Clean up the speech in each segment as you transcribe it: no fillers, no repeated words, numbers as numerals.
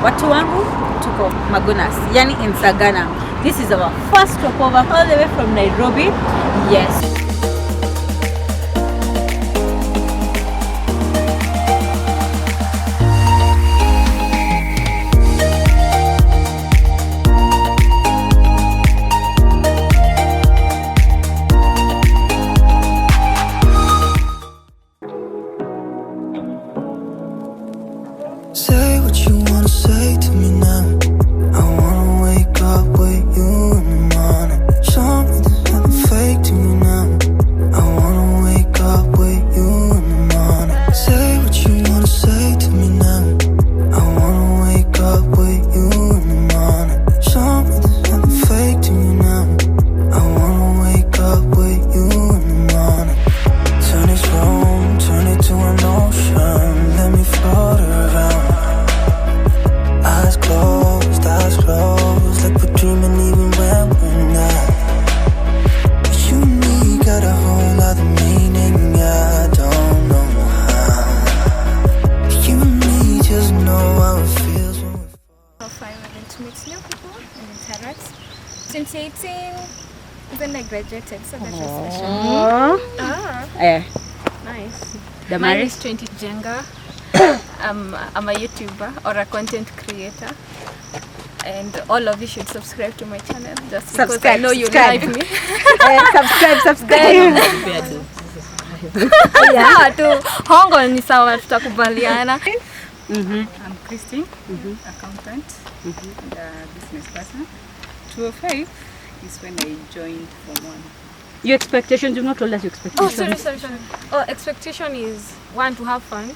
Watu wangu tuko Magunas, yani in Sagana. This is our first stopover all the way from Nairobi. Yes. Say what you wanna say to me now. I wanna wake up with you in the morning. Show me there's nothing fake to me now. I wanna wake up with you in the morning. Say what you wanna say to me now. I wanna wake up with you in the morning. Show me there's nothing fake to me now. I wanna wake up with you in the morning. Turn this room, turn it to an ocean. Let me float around. Eyes closed, like we're dreaming even when we're not. You and me got a whole other meaning, I don't know how. You and me just know how it feels when we How fun we're going to meet new people and interact. 2018, then I graduated, so that's just special. Nice. The Mine marriage is 20 Jenga. I'm a YouTuber or a content creator, and all of you should subscribe to my channel just because I know you like me. subscribe. Sawa tu, hongo ni sawa, tutakubaliana. I'm Christine, accountant and business person. 2005 is when I joined Form 1. Your expectations, you've not told us your Oh, expectations. sorry. Oh, expectation is one, to have fun,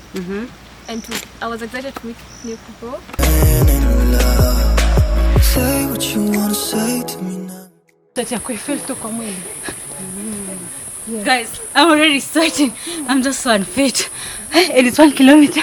and two, I was excited to meet new people. in love. Say what you wanna say to me now. Guys, I'm already sweating. I'm just so unfit. And it's 1 kilometer.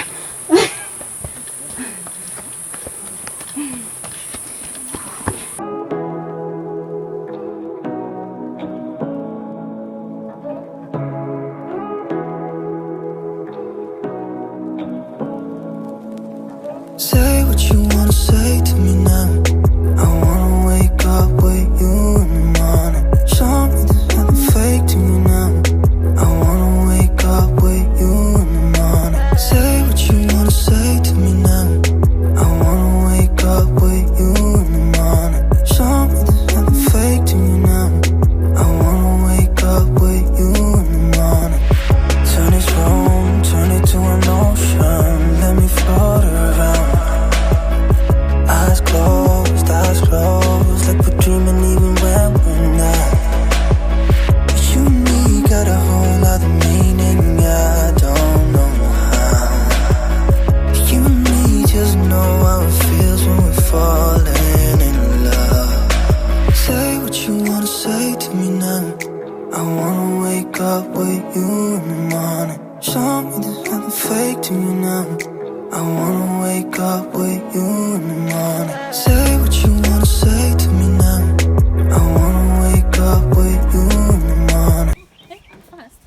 Say what you wanna say to me now. I wanna wake up with you in the morning. Show me there's nothing fake to me now. I wanna wake up with you in the morning. Say what you wanna say to me now. I wanna wake up with you in the morning. Show me there's nothing fake to me now. I wanna wake up with you in the morning. Turn this room, turn it to an ocean. Let me float around. Eyes closed, like we're dreaming even when we're not. You and me got a whole other meaning, I don't know how. You and me just know how it feels when we're falling in love. Say what you wanna say to me now. I wanna wake up with you in the morning. Show me there's nothing fake to me now. I wanna wake up with you in the morning. Say what you wanna say to me now. I wanna wake up with you in the morning. Fast.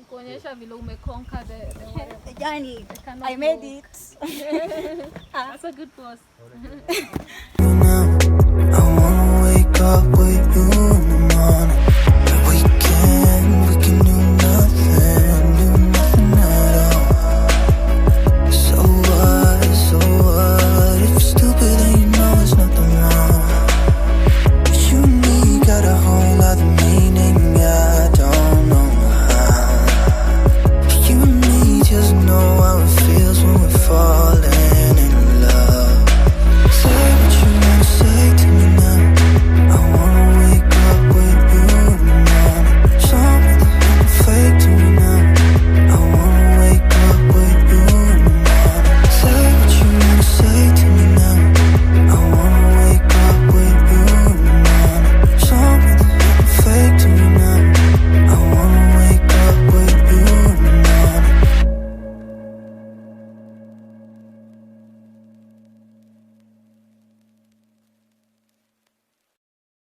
Kuonyesha vile umeconquer the Journey. Canopy. I made it. That's a good boss. Now, I wanna wake up with you